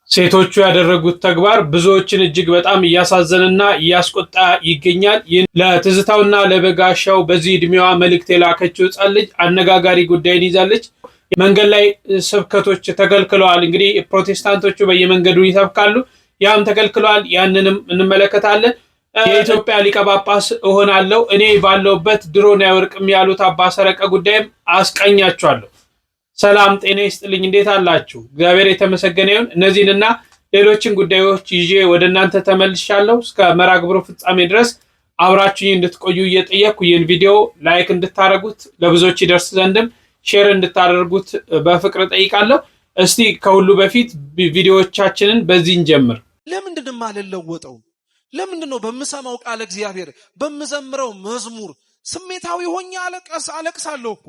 ሴቶቹ ያደረጉት ተግባር ብዙዎችን እጅግ በጣም እያሳዘነና እያስቆጣ ይገኛል። ይህን ለትዝታውና ለበጋሻው በዚህ እድሜዋ መልእክት የላከችው ሕፃን ልጅ አነጋጋሪ ጉዳይን ይዛለች። መንገድ ላይ ስብከቶች ተከልክለዋል። እንግዲህ ፕሮቴስታንቶቹ በየመንገዱ ይሰብካሉ፣ ያም ተከልክለዋል። ያንንም እንመለከታለን። የኢትዮጵያ ሊቀ ጳጳስ እሆናለሁ እኔ ባለውበት ድሮን አይወርቅም ያሉት አባ ሰረቀ ጉዳይም አስቀኛቸዋለሁ። ሰላም ጤና ይስጥልኝ። እንዴት አላችሁ? እግዚአብሔር የተመሰገነ ይሁን። እነዚህንና ሌሎችን ጉዳዮች ይዤ ወደ እናንተ ተመልሻለሁ። እስከ መርሐ ግብሩ ፍጻሜ ድረስ አብራችሁኝ እንድትቆዩ እየጠየቅኩ ይህን ቪዲዮ ላይክ እንድታደርጉት ለብዙዎች ይደርስ ዘንድም ሼር እንድታደርጉት በፍቅር ጠይቃለሁ። እስቲ ከሁሉ በፊት ቪዲዮዎቻችንን በዚህ እንጀምር። ለምንድነው ማልለወጠው? ለምንድነው በምሰማው ቃል እግዚአብሔር በምዘምረው መዝሙር ስሜታዊ ሆኜ አለቅሳለሁ እኮ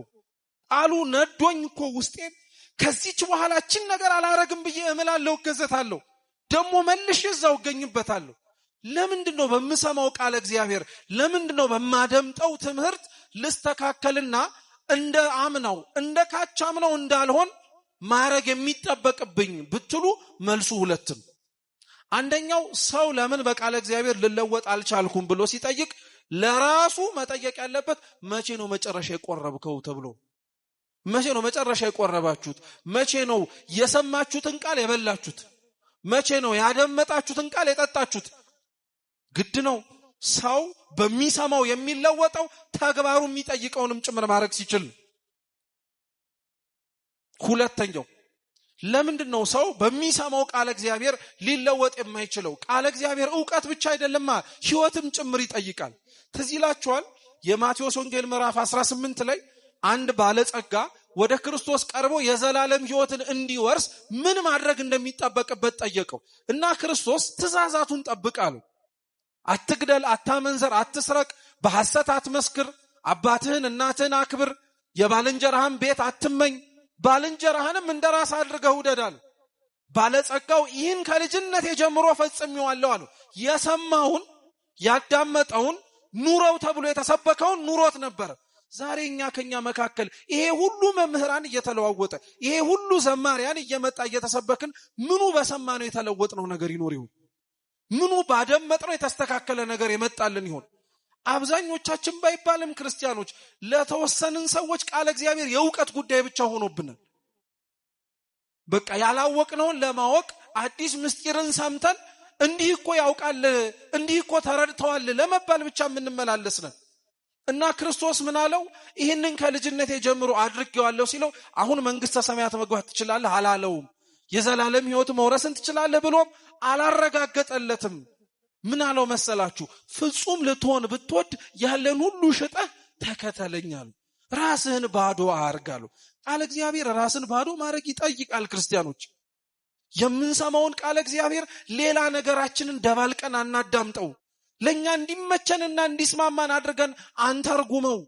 ቃሉ ነዶኝ እኮ ውስጤን ከዚህች በኋላችን ነገር አላረግም ብዬ እምላለሁ፣ እገዘታለሁ፣ ደሞ መልሼ እዛው እገኝበታለሁ። ለምንድነው በምሰማው ቃል እግዚአብሔር ለምንድነው በማደምጠው ትምህርት ልስተካከልና እንደ አምናው እንደ ካቻምናው እንዳልሆን ማረግ የሚጠበቅብኝ ብትሉ መልሱ ሁለትም። አንደኛው ሰው ለምን በቃል እግዚአብሔር ልለወጥ አልቻልኩም ብሎ ሲጠይቅ ለራሱ መጠየቅ ያለበት መቼ ነው መጨረሻ የቆረብከው ተብሎ። መቼ ነው መጨረሻ የቆረባችሁት? መቼ ነው የሰማችሁትን ቃል የበላችሁት? መቼ ነው ያደመጣችሁትን ቃል የጠጣችሁት? ግድ ነው ሰው በሚሰማው የሚለወጠው ተግባሩ የሚጠይቀውንም ጭምር ማድረግ ሲችል። ሁለተኛው ለምንድነው ሰው በሚሰማው ቃል እግዚአብሔር ሊለወጥ የማይችለው? ቃል እግዚአብሔር ዕውቀት ብቻ አይደለማ ሕይወትም ጭምር ይጠይቃል። ትዝ ይላችኋል የማቴዎስ ወንጌል ምዕራፍ 18 ላይ አንድ ባለጸጋ ወደ ክርስቶስ ቀርቦ የዘላለም ሕይወትን እንዲወርስ ምን ማድረግ እንደሚጠበቅበት ጠየቀው እና ክርስቶስ ትእዛዛቱን ጠብቅ አለው። አትግደል፣ አታመንዘር፣ አትስረቅ፣ በሐሰት አትመስክር፣ አባትህን እናትህን አክብር፣ የባልንጀራህን ቤት አትመኝ፣ ባልንጀራህንም እንደራስ አድርገህ ውደድ አለው። ባለጸጋው ይህን ከልጅነቴ ጀምሮ ፈጽሜዋለሁ አለው። የሰማውን ያዳመጠውን ኑሮው ተብሎ የተሰበከውን ኑሮት ነበር። ዛሬ ከኛ መካከል ይሄ ሁሉ መምህራን እየተለዋወጠ ይሄ ሁሉ ዘማሪያን እየመጣ እየተሰበክን ምኑ በሰማነው የተለወጥነው ነገር ይኖር ይሆን? ምኑ ባደመጥነው የተስተካከለ ነገር የመጣልን ይሆን? አብዛኞቻችን ባይባልም ክርስቲያኖች ለተወሰንን ሰዎች ቃል እግዚአብሔር የዕውቀት ጉዳይ ብቻ ሆኖብናል። በቃ ያላወቅነውን ለማወቅ አዲስ ምስጢርን ሰምተን እንዲህ እኮ ያውቃል እንዲህ እኮ ተረድተዋል ለመባል ብቻ የምንመላለስ ነን። እና ክርስቶስ ምን አለው? ይህንን ከልጅነቴ ጀምሮ አድርጌዋለሁ ሲለው አሁን መንግስተ ሰማያት መግባት ትችላለህ አላለውም። የዘላለም ሕይወት መውረስን ትችላለህ ብሎም አላረጋገጠለትም። ምን አለው መሰላችሁ? ፍጹም ልትሆን ብትወድ ያለን ሁሉ ሽጠህ ተከተለኝ አለው። ራስህን ባዶ አድርግ አለው። ቃል እግዚአብሔር ራስን ባዶ ማድረግ ይጠይቃል። ክርስቲያኖች የምንሰማውን ቃል እግዚአብሔር ሌላ ነገራችንን ደባልቀን አናዳምጠው። ለኛ እንዲመቸንና እንዲስማማን አድርገን አንተርጉመው።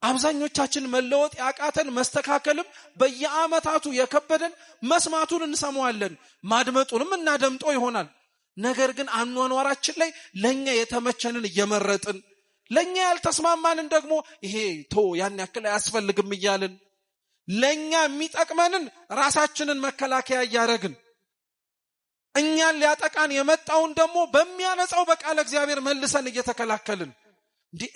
አብዛኞቻችን መለወጥ ያቃተን መስተካከልም በየዓመታቱ የከበደን መስማቱን እንሰማዋለን፣ ማድመጡንም እናደምጠው ይሆናል። ነገር ግን አኗኗራችን ላይ ለኛ የተመቸንን እየመረጥን ለኛ ያልተስማማንን ደግሞ ይሄ ያን ያክል አያስፈልግም እያልን ለኛ የሚጠቅመንን ራሳችንን መከላከያ እያደረግን እኛን ሊያጠቃን የመጣውን ደግሞ በሚያነጻው በቃል እግዚአብሔር መልሰን እየተከላከልን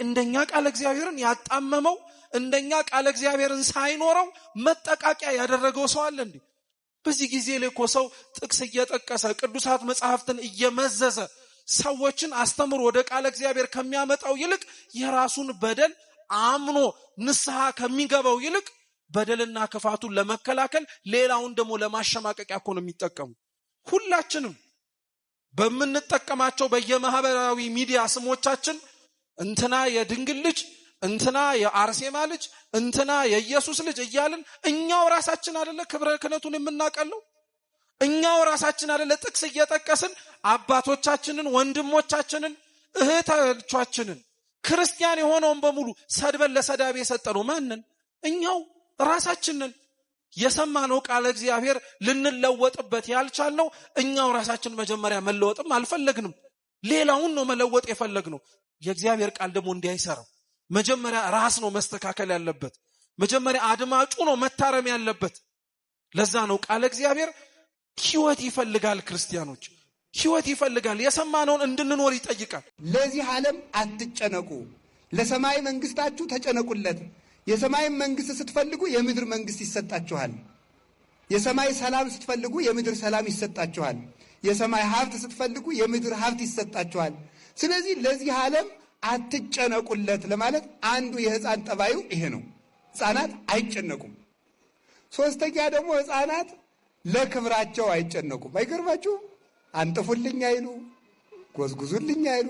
እንደኛ ቃል እግዚአብሔርን ያጣመመው እንደኛ ቃል እግዚአብሔርን ሳይኖረው መጠቃቂያ ያደረገው ሰው አለ እንዴ? በዚህ ጊዜ ላይ እኮ ሰው ጥቅስ እየጠቀሰ ቅዱሳት መጻሕፍትን እየመዘዘ ሰዎችን አስተምሮ ወደ ቃል እግዚአብሔር ከሚያመጣው ይልቅ የራሱን በደል አምኖ ንስሐ ከሚገባው ይልቅ በደልና ክፋቱን ለመከላከል ሌላውን ደግሞ ለማሸማቀቂያ እኮ ነው የሚጠቀሙ። ሁላችንም በምንጠቀማቸው በየማህበራዊ ሚዲያ ስሞቻችን እንትና የድንግል ልጅ፣ እንትና የአርሴማ ልጅ፣ እንትና የኢየሱስ ልጅ እያልን እኛው ራሳችን አይደለ ክብረ ክህነቱን የምናቀለው? እኛው ራሳችን አይደለ ጥቅስ እየጠቀስን አባቶቻችንን፣ ወንድሞቻችንን፣ እህቶቻችንን ክርስቲያን የሆነውን በሙሉ ሰድበን ለሰዳቢ የሰጠነው ማንን? እኛው ራሳችንን። የሰማነው ቃል እግዚአብሔር ልንለወጥበት ያልቻልነው እኛው ራሳችን መጀመሪያ መለወጥም አልፈለግንም፣ ሌላውን ነው መለወጥ የፈለግነው። የእግዚአብሔር ቃል ደግሞ እንዲህ አይሰራም። መጀመሪያ ራስ ነው መስተካከል ያለበት። መጀመሪያ አድማጩ ነው መታረም ያለበት። ለዛ ነው ቃል እግዚአብሔር ሕይወት ይፈልጋል። ክርስቲያኖች ሕይወት ይፈልጋል። የሰማነውን እንድንኖር ይጠይቃል። ለዚህ ዓለም አትጨነቁ፣ ለሰማይ መንግስታችሁ ተጨነቁለት። የሰማይ መንግስት ስትፈልጉ የምድር መንግስት ይሰጣችኋል። የሰማይ ሰላም ስትፈልጉ የምድር ሰላም ይሰጣችኋል። የሰማይ ሀብት ስትፈልጉ የምድር ሀብት ይሰጣችኋል። ስለዚህ ለዚህ ዓለም አትጨነቁለት ለማለት አንዱ የሕፃን ጠባዩ ይሄ ነው። ሕፃናት አይጨነቁም። ሶስተኛ ደግሞ ሕፃናት ለክብራቸው አይጨነቁም። አይገርማችሁ? አንጥፉልኝ አይሉ፣ ጎዝጉዙልኝ አይሉ፣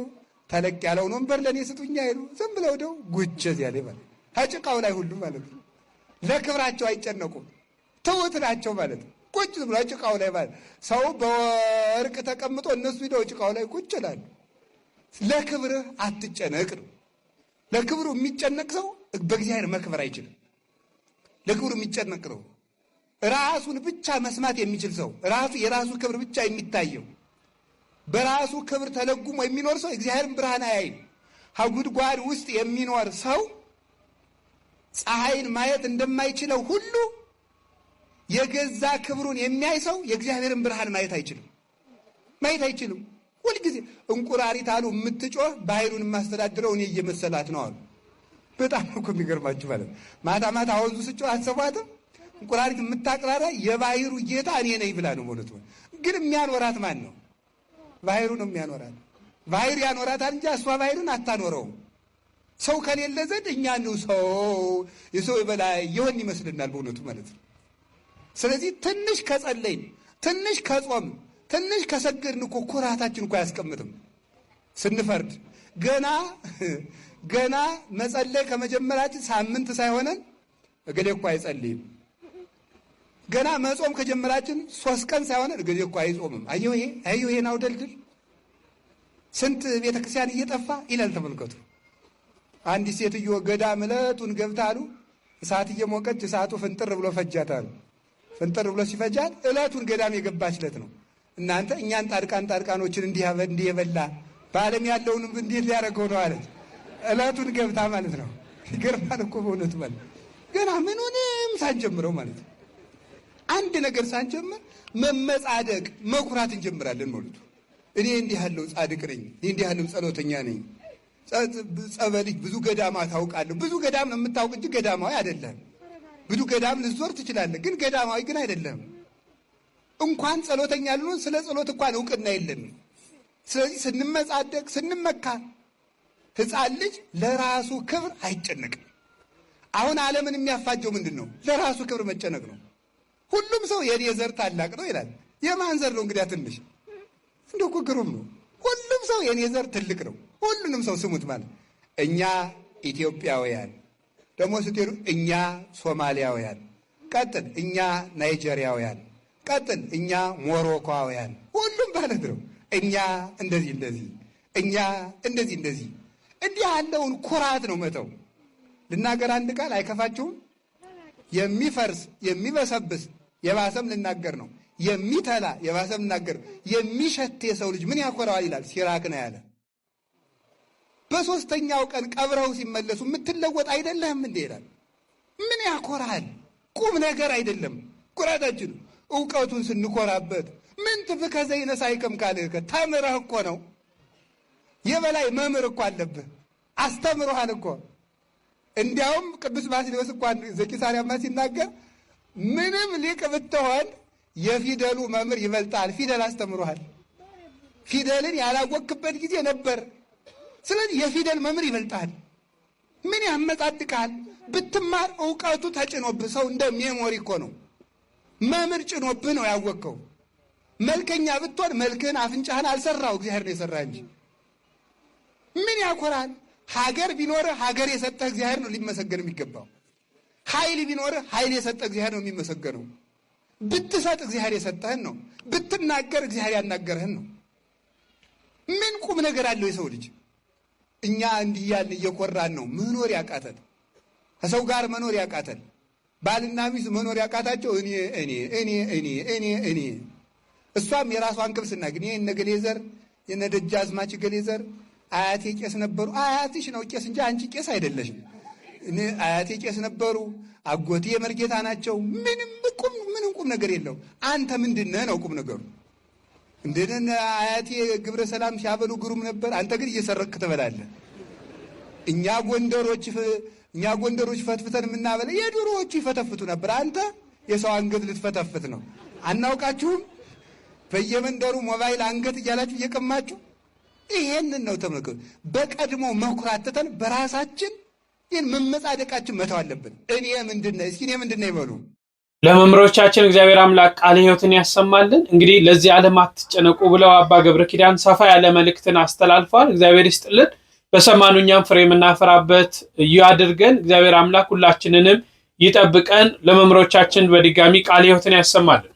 ተለቅ ያለውን ወንበር ለእኔ ስጡኝ አይሉ። ዝም ብለው ደው ጉቸዝ ያለ ማለት ከጭቃው ላይ ሁሉ ማለት ነው። ለክብራቸው አይጨነቁም። ትውት ናቸው ማለት ነው። ቁጭ ብሎ ጭቃው ላይ ማለት ሰው በወርቅ ተቀምጦ እነሱ ሂደው ጭቃው ላይ ቁጭ ይላሉ። ለክብርህ አትጨነቅ ነው። ለክብሩ የሚጨነቅ ሰው በእግዚአብሔር መክበር አይችልም። ለክብሩ የሚጨነቅ ነው። ራሱን ብቻ መስማት የሚችል ሰው፣ ራሱ የራሱ ክብር ብቻ የሚታየው፣ በራሱ ክብር ተለጉሞ የሚኖር ሰው እግዚአብሔርን ብርሃን አያይም። ከጉድጓድ ውስጥ የሚኖር ሰው ፀሐይን ማየት እንደማይችለው ሁሉ የገዛ ክብሩን የሚያይ ሰው የእግዚአብሔርን ብርሃን ማየት አይችልም። ሁልጊዜ እንቁራሪት አሉ የምትጮህ ባህሩን የማስተዳድረው እኔ እየመሰላት ነው አሉ። በጣም እኮ የሚገርማችሁ ማለት ማታ ማታ ወንዙ ስጮህ አትሰማትም? እንቁራሪት የምታቅራራ የባህሩ ጌታ እኔ ነኝ ብላ ነው ማለት ነው። ግን የሚያኖራት ማን ነው? ባህሩ ነው የሚያኖራት። ባህሩ ያኖራታል እንጂ እሷ ባህሩን አታኖረውም። ሰው ከሌለ ዘንድ እኛ ነው ሰው የሰው በላይ ይሆን ይመስልናል በእውነቱ ማለት ነው። ስለዚህ ትንሽ ከጸለይን፣ ትንሽ ከጾም፣ ትንሽ ከሰገድን እኮ ኩራታችን እኮ አያስቀምጥም። ስንፈርድ ገና መጸለይ ከመጀመራችን ሳምንት ሳይሆነን እገሌ እኮ አይጸልይም። ገና መጾም ከጀመራችን 3 ቀን ሳይሆነን እገሌ እኮ አይጾምም። አየሁ ይሄን አውደልድል ስንት ቤተክርስቲያን እየጠፋ ይላል። ተመልከቱ። አንዲት ሴትዮ ገዳም ዕለቱን ገብታ አሉ እሳት እየሞቀች እሳቱ ፍንጥር ብሎ ፈጃታል። ፍንጥር ብሎ ሲፈጃት ዕለቱን ገዳም የገባችለት ነው። እናንተ እኛን ጣድቃኖችን እንዲህ የበላ በዓለም ያለውን እንዴት ሊያደርገው ነው አለች። ዕለቱን ገብታ ማለት ነው። ይገርማል እኮ በእውነቱ ማለት ገና ምኑንም ሳንጀምረው ማለት ነው። አንድ ነገር ሳንጀምር መመጻደቅ መኩራት እንጀምራለን ማለት ነው። እኔ እንዲህ ያለው ጻድቅ ነኝ፣ እኔ እንዲህ ያለው ጸሎተኛ ነኝ፣ ጸበልጅ ብዙ ገዳማት አውቃለሁ። ብዙ ገዳም ነው የምታውቅ እንጂ ገዳማዊ አይደለም። ብዙ ገዳም ልትዞር ትችላለህ፣ ግን ገዳማዊ ግን አይደለም። እንኳን ጸሎተኛ ልንሆን ስለ ጸሎት እንኳን እውቅና የለንም። ስለዚህ ስንመጻደቅ ስንመካ ሕፃን ልጅ ለራሱ ክብር አይጨነቅም። አሁን ዓለምን የሚያፋጀው ምንድን ነው? ለራሱ ክብር መጨነቅ ነው። ሁሉም ሰው የኔ ዘር ታላቅ ነው ይላል። የማን ዘር ነው እንግዲያ? ትንሽ እንደው እኮ ግሩም ነው። ሁሉም ሰው የኔ ዘር ትልቅ ነው። ሁሉንም ሰው ስሙት ማለት እኛ ኢትዮጵያውያን ደግሞ ስትሄዱ እኛ ሶማሊያውያን፣ ቀጥል እኛ ናይጄሪያውያን፣ ቀጥል እኛ ሞሮኮውያን፣ ሁሉም ማለት ነው። እኛ እንደዚህ እኛ እንደዚህ እንዲህ ያለውን ኩራት ነው መተው። ልናገር አንድ ቃል አይከፋችሁም? የሚፈርስ የሚበሰብስ የባሰም ልናገር ነው። የሚተላ የባሰም ልናገር የሚሸት የሰው ልጅ ምን ያኮራዋል ይላል ሲራክ ነው ያለ። በሶስተኛው ቀን ቀብረው ሲመለሱ የምትለወጥ አይደለህም እንዴ ይላል። ምን ያኮራል? ቁም ነገር አይደለም ኩራታችን። እውቀቱን ስንኮራበት ምን ትፍከ ዘይነሳይከም ካልከ ተምረህ እኮ ነው። የበላይ መምህር እኮ አለብህ፣ አስተምሮሃል እኮ። እንዲያውም ቅዱስ ባስልዮስ እኮ ዘቂሳርያማ ሲናገር ምንም ሊቅ ብትሆን የፊደሉ መምህር ይበልጣል። ፊደል አስተምሮሃል። ፊደልን ያላወቅበት ጊዜ ነበር። ስለዚህ የፊደል መምህር ይበልጣል። ምን ያመጻድቃል? ብትማር እውቀቱ ተጭኖብህ፣ ሰው እንደ ሜሞሪ እኮ ነው። መምህር ጭኖብህ ነው ያወቅከው። መልከኛ ብትሆን መልክህን አፍንጫህን አልሰራው እግዚአብሔር ነው የሰራ እንጂ። ምን ያኮራል? ሀገር ቢኖርህ ሀገር የሰጠህ እግዚአብሔር ነው ሊመሰገን የሚገባው። ኃይል ቢኖርህ ኃይል የሰጠህ እግዚአብሔር ነው የሚመሰገነው። ብትሰጥ እግዚአብሔር የሰጠህን ነው። ብትናገር እግዚአብሔር ያናገርህን ነው። ምን ቁም ነገር አለው የሰው ልጅ? እኛ እንዲህ ያልን እየኮራን ነው መኖር ያቃተን፣ ከሰው ጋር መኖር ያቃተን፣ ባልና ሚስት መኖር ያቃታቸው እኔ እሷም የራሷን ክብስና ግን ይሄ ነገሌ ዘር የነደጃዝማች ገሌ ዘር አያቴ ቄስ ነበሩ። አያትሽ ነው ቄስ እንጂ አንቺ ቄስ አይደለሽም። አያቴ ቄስ ነበሩ፣ አጎቴ መርጌታ ናቸው። ምንም ምንም ቁም ነገር የለው። አንተ ምንድነህ ነው ቁም ነገሩ? እንደነ አያቴ ግብረ ሰላም ሲያበሉ ግሩም ነበር። አንተ ግን እየሰረቅክ ትበላለህ። እኛ ጎንደሮች ፈትፍተን የምናበለ የድሮዎቹ ይፈተፍቱ ነበር። አንተ የሰው አንገት ልትፈተፍት ነው። አናውቃችሁም? በየመንደሩ ሞባይል አንገት እያላችሁ እየቀማችሁ ይሄንን ነው ተመልከቱ። በቀድሞ መኩራተተን በራሳችን ይህን መመጻደቃችን መተው አለብን። እኔ ምንድነው ይበሉ። ለመምሮቻችን እግዚአብሔር አምላክ ቃለ ሕይወትን ያሰማልን። እንግዲህ ለዚህ ዓለም አትጨነቁ ብለው አባ ገብረ ኪዳን ሰፋ ያለ መልእክትን አስተላልፈዋል። እግዚአብሔር ይስጥልን። በሰማኑኛም ፍሬ የምናፈራበት ያድርገን። እግዚአብሔር አምላክ ሁላችንንም ይጠብቀን። ለመምሮቻችን በድጋሚ ቃለ ሕይወትን ያሰማልን።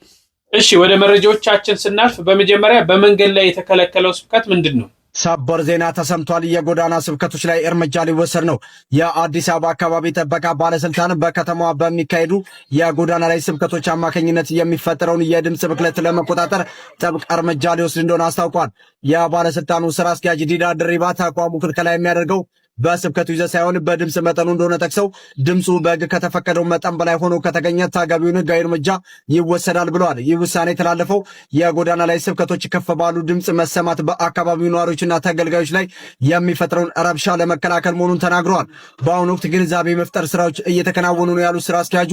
እሺ ወደ መረጃዎቻችን ስናልፍ በመጀመሪያ በመንገድ ላይ የተከለከለው ስብከት ምንድን ነው? ሰበር ዜና ተሰምቷል። የጎዳና ስብከቶች ላይ እርምጃ ሊወሰድ ነው። የአዲስ አበባ አካባቢ ጥበቃ ባለስልጣን በከተማዋ በሚካሄዱ የጎዳና ላይ ስብከቶች አማካኝነት የሚፈጠረውን የድምፅ ብክለት ለመቆጣጠር ጥብቅ እርምጃ ሊወስድ እንደሆነ አስታውቋል። የባለስልጣኑ ስራ አስኪያጅ ዲዳ ድሪባ ተቋሙ ክልከላ የሚያደርገው በስብከቱ ይዘት ሳይሆን በድምፅ መጠኑ እንደሆነ ጠቅሰው ድምፁ በሕግ ከተፈቀደው መጠን በላይ ሆኖ ከተገኘ ተገቢውን ሕጋዊ እርምጃ ይወሰዳል ብለዋል። ይህ ውሳኔ የተላለፈው የጎዳና ላይ ስብከቶች ከፍ ባሉ ድምፅ መሰማት በአካባቢው ነዋሪዎችና ተገልጋዮች ላይ የሚፈጥረውን ረብሻ ለመከላከል መሆኑን ተናግረዋል። በአሁኑ ወቅት ግንዛቤ መፍጠር ስራዎች እየተከናወኑ ነው ያሉት ስራ አስኪያጁ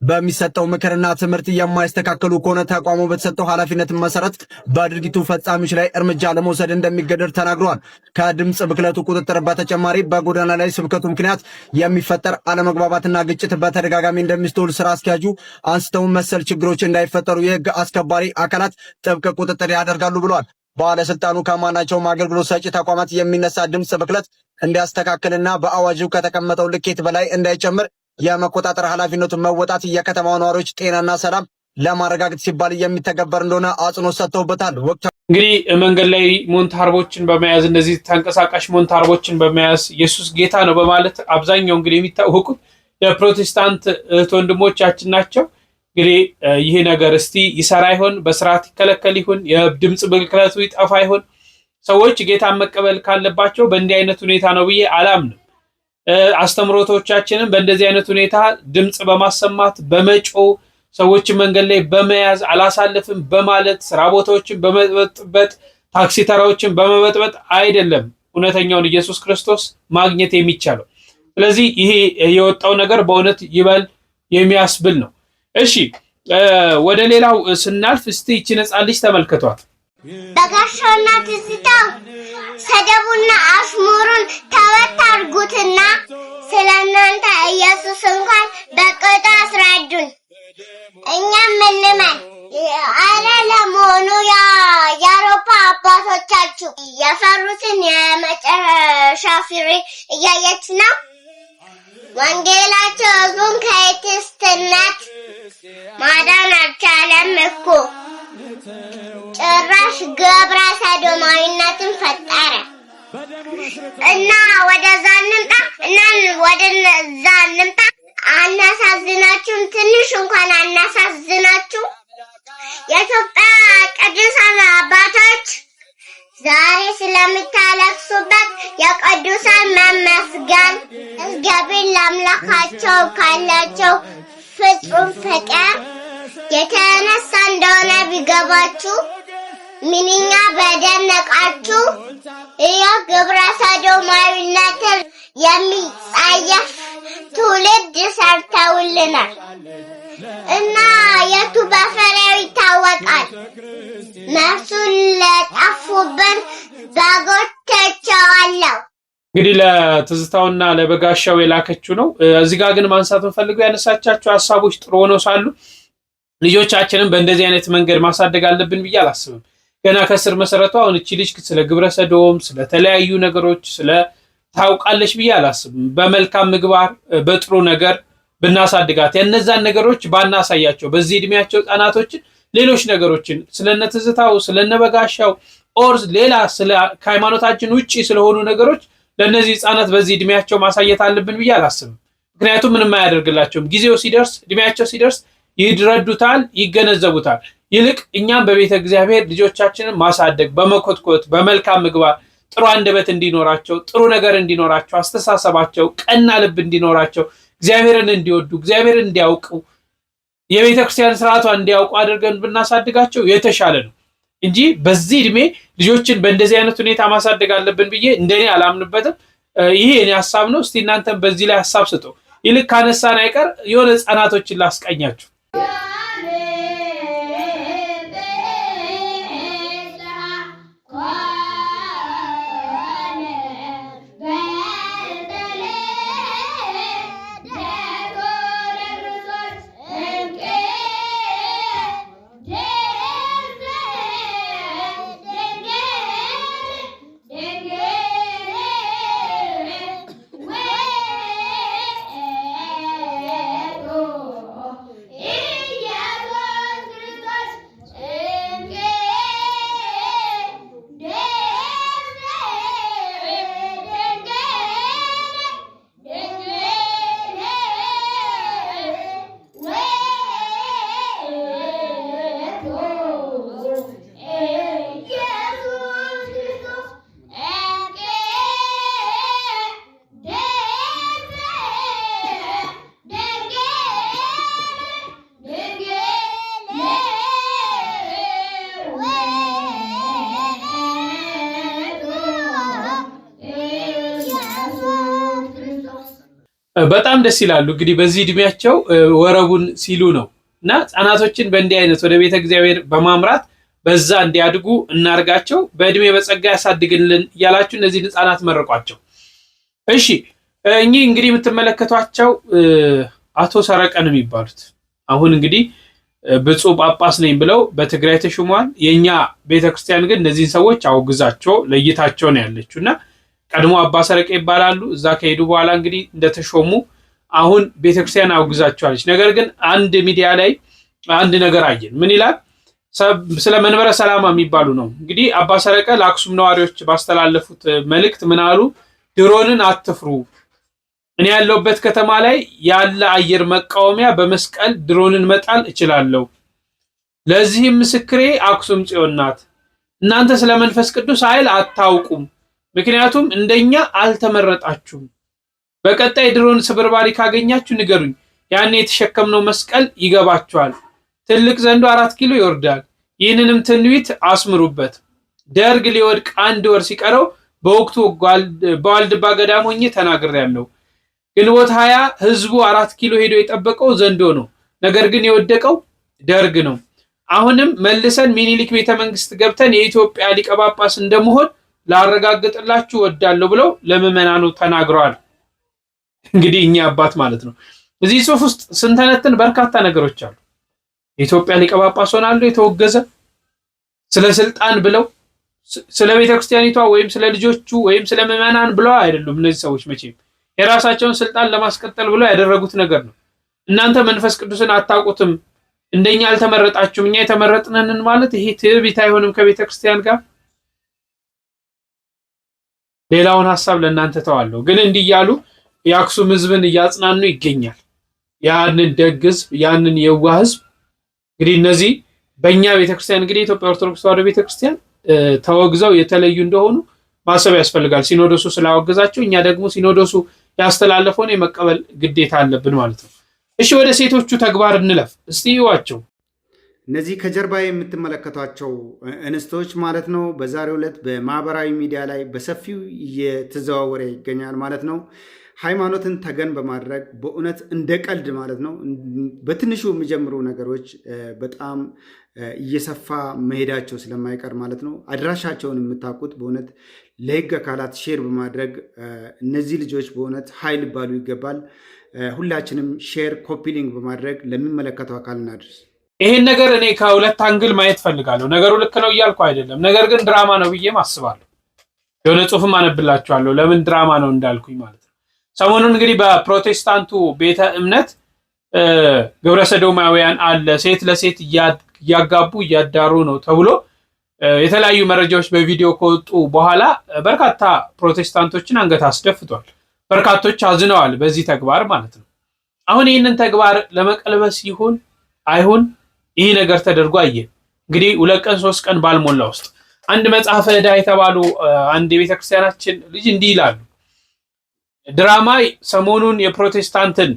በሚሰጠው ምክርና ትምህርት የማይስተካከሉ ከሆነ ተቋሙ በተሰጠው ኃላፊነት መሰረት በድርጊቱ ፈጻሚዎች ላይ እርምጃ ለመውሰድ እንደሚገደድ ተናግረዋል። ከድምፅ ብክለቱ ቁጥጥር በተጨማሪ በጎዳና ላይ ስብከቱ ምክንያት የሚፈጠር አለመግባባትና ግጭት በተደጋጋሚ እንደሚስተውል ስራ አስኪያጁ አንስተው መሰል ችግሮች እንዳይፈጠሩ የህግ አስከባሪ አካላት ጥብቅ ቁጥጥር ያደርጋሉ ብለዋል። ባለስልጣኑ ከማናቸውም አገልግሎት ሰጪ ተቋማት የሚነሳ ድምፅ ብክለት እንዲያስተካክልና በአዋጁ ከተቀመጠው ልኬት በላይ እንዳይጨምር የመቆጣጠር ኃላፊነቱን መወጣት የከተማው ነዋሪዎች ጤናና ሰላም ለማረጋገጥ ሲባል የሚተገበር እንደሆነ አጽንኦት ሰጥተውበታል። እንግዲህ መንገድ ላይ ሞንታርቦችን በመያዝ እነዚህ ተንቀሳቃሽ ሞንታርቦችን በመያዝ ኢየሱስ ጌታ ነው በማለት አብዛኛው እንግዲህ የሚታወቁት የፕሮቴስታንት እህት ወንድሞቻችን ናቸው። እንግዲህ ይሄ ነገር እስቲ ይሰራ ይሆን? በስርዓት ይከለከል ይሆን? የድምፅ ብክለቱ ይጠፋ ይሆን? ሰዎች ጌታን መቀበል ካለባቸው በእንዲህ አይነት ሁኔታ ነው ብዬ አላምንም። አስተምሮቶቻችንን በእንደዚህ አይነት ሁኔታ ድምፅ በማሰማት በመጮ ሰዎችን መንገድ ላይ በመያዝ አላሳልፍም በማለት ስራ ቦታዎችን በመበጥበጥ ታክሲ ተራዎችን በመበጥበጥ አይደለም እውነተኛውን ኢየሱስ ክርስቶስ ማግኘት የሚቻለው። ስለዚህ ይሄ የወጣው ነገር በእውነት ይበል የሚያስብል ነው። እሺ ወደ ሌላው ስናልፍ እስቲ እቺ ነፃ ልጅ ተመልከቷት። በጋሻውና ትዝታው ሰደቡና አሽሙሩን ተወት አድርጉትና ስለናንተ ኢየሱስ እንኳን በቅጡ አስረዱን። እኛም ምንመን አለ ለመሆኑ የአውሮፓ አባቶቻችሁ የፈሩትን የመጨረሻ ፍሬ እያየች ነው። ወንጌላቸው ሕዝቡን ከኤቲስትነት ማዳን አልቻለም እኮ ጭራሽ ግብረ ሰዶማዊነትን ፈጠረ። እና ወደዛ እንምጣ። አናሳዝናችሁም? ትንሽ እንኳን አናሳዝናችሁ? የኢትዮጵያ ቅዱሳን አባቶች ዛሬ ስለምታለቅሱበት የቅዱሳን መመስገን እግዚአብሔር ለአምላካቸው ካላቸው ፍጹም ፍቅር የተነሳ እንደሆነ ቢገባችሁ ምንኛ በደነቃችሁ። ይህ ግብረ ሰዶማዊነትን የሚጸየፍ ትውልድ ሰርተውልናል እና የቱ በፍሬው ይታወቃል። ነፍሱን ለጠፉብን በጎቻቸዋለሁ። እንግዲህ ለትዝታውና ለበጋሻው የላከችው ነው። እዚህ ጋር ግን ማንሳት እንፈልገው ያነሳቻቸው ሀሳቦች ጥሩ ሆነው ሳሉ ልጆቻችንን በእንደዚህ አይነት መንገድ ማሳደግ አለብን ብዬ አላስብም። ገና ከስር መሰረቱ አሁን እቺ ልጅ ስለ ግብረ ሰዶም ስለተለያዩ ነገሮች ስለ ታውቃለች ብዬ አላስብም። በመልካም ምግባር በጥሩ ነገር ብናሳድጋት የነዛን ነገሮች ባናሳያቸው በዚህ እድሜያቸው ህፃናቶችን ሌሎች ነገሮችን ስለነ ትዝታው ስለነ በጋሻው ኦር ሌላ ስለ ሃይማኖታችን ውጪ ስለሆኑ ነገሮች ለነዚህ ህፃናት በዚህ እድሜያቸው ማሳየት አለብን ብዬ አላስብም። ምክንያቱም ምንም አያደርግላቸውም። ጊዜው ሲደርስ እድሜያቸው ሲደርስ ይድረዱታል፣ ይገነዘቡታል። ይልቅ እኛም በቤተ እግዚአብሔር ልጆቻችንን ማሳደግ በመኮትኮት በመልካም ምግባር ጥሩ አንደበት እንዲኖራቸው ጥሩ ነገር እንዲኖራቸው አስተሳሰባቸው ቀና ልብ እንዲኖራቸው እግዚአብሔርን እንዲወዱ እግዚአብሔርን እንዲያውቁ የቤተክርስቲያን ስርዓቷ እንዲያውቁ አድርገን ብናሳድጋቸው የተሻለ ነው እንጂ በዚህ እድሜ ልጆችን በእንደዚህ አይነት ሁኔታ ማሳደግ አለብን ብዬ እንደኔ አላምንበትም። ይሄ የኔ ሐሳብ ነው። እስቲ እናንተም በዚህ ላይ ሐሳብ ስጡ። ይልቅ ካነሳን አይቀር የሆነ ህፃናቶችን ላስቀኛችሁ። በጣም ደስ ይላሉ። እንግዲህ በዚህ እድሜያቸው ወረቡን ሲሉ ነው እና ህፃናቶችን በእንዲህ አይነት ወደ ቤተ እግዚአብሔር በማምራት በዛ እንዲያድጉ እናርጋቸው፣ በእድሜ በጸጋ ያሳድግልን እያላችሁ እነዚህ ህፃናት መርቋቸው። እሺ እኚህ እንግዲህ የምትመለከቷቸው አቶ ሰረቀን የሚባሉት አሁን እንግዲህ ብፁዕ ጳጳስ ነኝ ብለው በትግራይ ተሹመዋል። የኛ ቤተክርስቲያን ግን እነዚህን ሰዎች አውግዛቸው ለይታቸው ነው ያለችው እና ቀድሞ አባ ሰረቀ ይባላሉ። እዛ ከሄዱ በኋላ እንግዲህ እንደተሾሙ አሁን ቤተክርስቲያን አውግዛቸዋለች። ነገር ግን አንድ ሚዲያ ላይ አንድ ነገር አየን። ምን ይላል? ስለ መንበረ ሰላማ የሚባሉ ነው እንግዲህ አባ ሰረቀ ለአክሱም ነዋሪዎች ባስተላለፉት መልእክት ምን አሉ? ድሮንን አትፍሩ፣ እኔ ያለሁበት ከተማ ላይ ያለ አየር መቃወሚያ በመስቀል ድሮንን መጣል እችላለሁ። ለዚህም ምስክሬ አክሱም ጽዮን ናት። እናንተ ስለ መንፈስ ቅዱስ ኃይል አታውቁም፣ ምክንያቱም እንደኛ አልተመረጣችሁም። በቀጣይ ድሮን ስብርባሪ ካገኛችሁ ንገሩኝ፣ ያኔ የተሸከምነው መስቀል ይገባችኋል። ትልቅ ዘንዶ 4 ኪሎ ይወርዳል። ይህንንም ትንቢት አስምሩበት። ደርግ ሊወድቅ 1 ወር ሲቀረው በወቅቱ በዋልድባ ገዳም ሆኜ ተናግሬያለሁ። ግንቦት 20 ህዝቡ 4 ኪሎ ሄዶ የጠበቀው ዘንዶ ነው፣ ነገር ግን የወደቀው ደርግ ነው። አሁንም መልሰን ሚኒሊክ ቤተመንግስት ገብተን የኢትዮጵያ ሊቀ ጳጳስ እንደመሆን ላረጋግጥላችሁ ወዳለሁ ብለው ለምዕመናኑ ተናግረዋል። እንግዲህ እኛ አባት ማለት ነው። እዚህ ጽሑፍ ውስጥ ስንተነትን በርካታ ነገሮች አሉ። የኢትዮጵያ ሊቀ ጳጳስ ሆናለሁ የተወገዘ ስለ ስልጣን ብለው ስለ ቤተክርስቲያኒቷ ወይም ስለ ልጆቹ ወይም ስለ ምዕመናን ብለው አይደሉም። እነዚህ ሰዎች መቼም የራሳቸውን ስልጣን ለማስቀጠል ብለው ያደረጉት ነገር ነው። እናንተ መንፈስ ቅዱስን አታውቁትም፣ እንደኛ አልተመረጣችሁም፣ እኛ የተመረጥነን ማለት ይሄ ትዕቢት አይሆንም ከቤተክርስቲያን ጋር? ሌላውን ሐሳብ ለእናንተ ተዋለሁ። ግን እንዲህ እያሉ የአክሱም ህዝብን እያጽናኑ ይገኛል። ያንን ደግ ህዝብ፣ ያንን የዋህ ህዝብ እንግዲህ እነዚህ በእኛ ቤተክርስቲያን እንግዲህ የኢትዮጵያ ኦርቶዶክስ ተዋሕዶ ቤተክርስቲያን ተወግዘው የተለዩ እንደሆኑ ማሰብ ያስፈልጋል። ሲኖዶሱ ስላወገዛቸው እኛ ደግሞ ሲኖዶሱ ያስተላለፈውን የመቀበል ግዴታ አለብን ማለት ነው። እሺ ወደ ሴቶቹ ተግባር እንለፍ። እስቲ ይዋቸው። እነዚህ ከጀርባ የምትመለከቷቸው እንስቶች ማለት ነው በዛሬው ዕለት በማህበራዊ ሚዲያ ላይ በሰፊው እየተዘዋወረ ይገኛል ማለት ነው። ሃይማኖትን ተገን በማድረግ በእውነት እንደ ቀልድ ማለት ነው በትንሹ የሚጀምሩ ነገሮች በጣም እየሰፋ መሄዳቸው ስለማይቀር ማለት ነው አድራሻቸውን የምታውቁት በእውነት ለህግ አካላት ሼር በማድረግ እነዚህ ልጆች በእውነት ኃይል ባሉ ይገባል። ሁላችንም ሼር ኮፒ ሊንክ በማድረግ ለሚመለከተው አካል እናድርስ። ይሄን ነገር እኔ ከሁለት አንግል ማየት ፈልጋለሁ። ነገሩ ልክ ነው እያልኩ አይደለም፣ ነገር ግን ድራማ ነው ብዬም አስባለሁ። የሆነ ጽሑፍም አነብላችኋለሁ ለምን ድራማ ነው እንዳልኩኝ ማለት ነው። ሰሞኑን እንግዲህ በፕሮቴስታንቱ ቤተ እምነት ግብረ ሰዶማውያን አለ፣ ሴት ለሴት እያጋቡ እያዳሩ ነው ተብሎ የተለያዩ መረጃዎች በቪዲዮ ከወጡ በኋላ በርካታ ፕሮቴስታንቶችን አንገት አስደፍቷል። በርካቶች አዝነዋል በዚህ ተግባር ማለት ነው። አሁን ይህንን ተግባር ለመቀልበስ ይሁን አይሁን ይህ ነገር ተደርጎ አየ። እንግዲህ 2 ቀን 3 ቀን ባልሞላ ውስጥ አንድ መጽሐፈ ዕዳ የተባሉ አንድ የቤተክርስቲያናችን ልጅ እንዲህ ይላሉ። ድራማ ሰሞኑን የፕሮቴስታንትን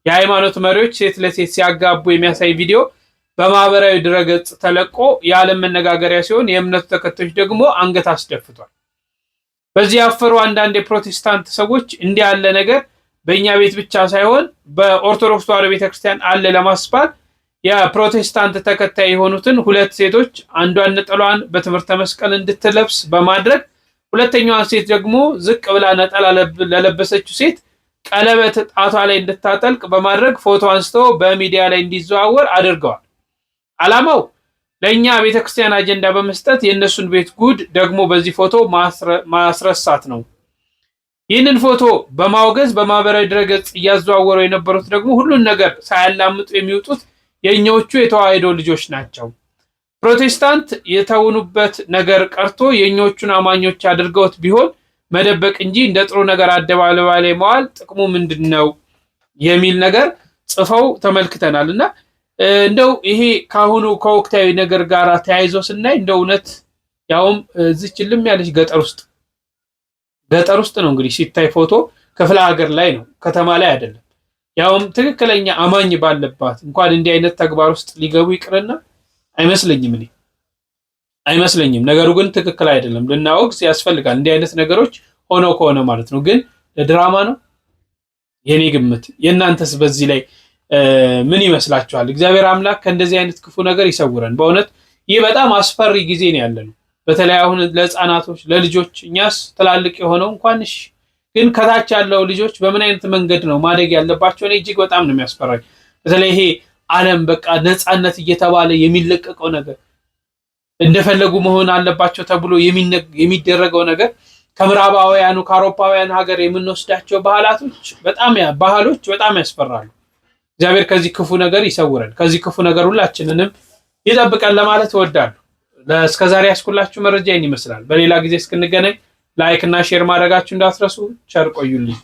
የሃይማኖት መሪዎች ሴት ለሴት ሲያጋቡ የሚያሳይ ቪዲዮ በማህበራዊ ድረገጽ ተለቆ የዓለም መነጋገሪያ ሲሆን የእምነቱ ተከታዮች ደግሞ አንገት አስደፍቷል። በዚህ ያፈሩ አንዳንድ የፕሮቴስታንት ሰዎች እንዲህ ያለ ነገር በእኛ ቤት ብቻ ሳይሆን በኦርቶዶክስ ተዋሕዶ ቤተክርስቲያን አለ ለማስባል የፕሮቴስታንት ተከታይ የሆኑትን ሁለት ሴቶች አንዷን ነጠላዋን በትምህርተ መስቀል እንድትለብስ በማድረግ ሁለተኛዋን ሴት ደግሞ ዝቅ ብላ ነጠላ ለለበሰችው ሴት ቀለበት ጣቷ ላይ እንድታጠልቅ በማድረግ ፎቶ አንስተው በሚዲያ ላይ እንዲዘዋወር አድርገዋል። ዓላማው ለእኛ ቤተክርስቲያን አጀንዳ በመስጠት የእነሱን ቤት ጉድ ደግሞ በዚህ ፎቶ ማስረሳት ነው። ይህንን ፎቶ በማውገዝ በማህበራዊ ድረገጽ እያዘዋወሩ የነበሩት ደግሞ ሁሉን ነገር ሳያላምጡ የሚወጡት የእኛዎቹ የተዋሕዶ ልጆች ናቸው። ፕሮቴስታንት የተውኑበት ነገር ቀርቶ የእኛዎቹን አማኞች አድርገውት ቢሆን መደበቅ እንጂ እንደ ጥሩ ነገር አደባባይ ላይ መዋል ጥቅሙ ምንድነው የሚል ነገር ጽፈው ተመልክተናል። እና እንደው ይሄ ካሁኑ ከወቅታዊ ነገር ጋር ተያይዞ ስናይ እንደው እውነት ያውም እዚች ልም ያለች ገጠር ውስጥ ነው እንግዲህ ሲታይ ፎቶ ክፍለ ሀገር ላይ ነው፣ ከተማ ላይ አይደለም። ያውም ትክክለኛ አማኝ ባለባት እንኳን እንዲህ አይነት ተግባር ውስጥ ሊገቡ ይቅርና አይመስለኝም። ነገሩ ግን ትክክል አይደለም፣ ልናወግዝ ያስፈልጋል። እንዲህ አይነት ነገሮች ሆነው ከሆነ ማለት ነው። ግን ለድራማ ነው የኔ ግምት። የእናንተስ በዚህ ላይ ምን ይመስላችኋል? እግዚአብሔር አምላክ ከእንደዚህ አይነት ክፉ ነገር ይሰውረን። በእውነት ይህ በጣም አስፈሪ ጊዜ ነው ያለነው። በተለይ አሁን ለህፃናቶች ለልጆች፣ እኛስ ትላልቅ የሆነው እንኳንሽ ግን ከታች ያለው ልጆች በምን አይነት መንገድ ነው ማደግ ያለባቸው? እኔ እጅግ በጣም ነው የሚያስፈራኝ። በተለይ ይሄ ዓለም በቃ ነፃነት እየተባለ የሚለቀቀው ነገር እንደፈለጉ መሆን አለባቸው ተብሎ የሚደረገው ነገር ከምዕራባውያኑ ከአውሮፓውያን ሀገር የምንወስዳቸው ባህሎች በጣም ያስፈራሉ። እግዚአብሔር ከዚህ ክፉ ነገር ይሰውረን፣ ከዚህ ክፉ ነገር ሁላችንንም ይጠብቀን ለማለት እወዳለሁ። እስከዛሬ ያስኩላችሁ መረጃ ይህን ይመስላል። በሌላ ጊዜ እስክንገናኝ ላይክ እና ሼር ማድረጋችሁ እንዳትረሱ። ቸር ቆዩልኝ።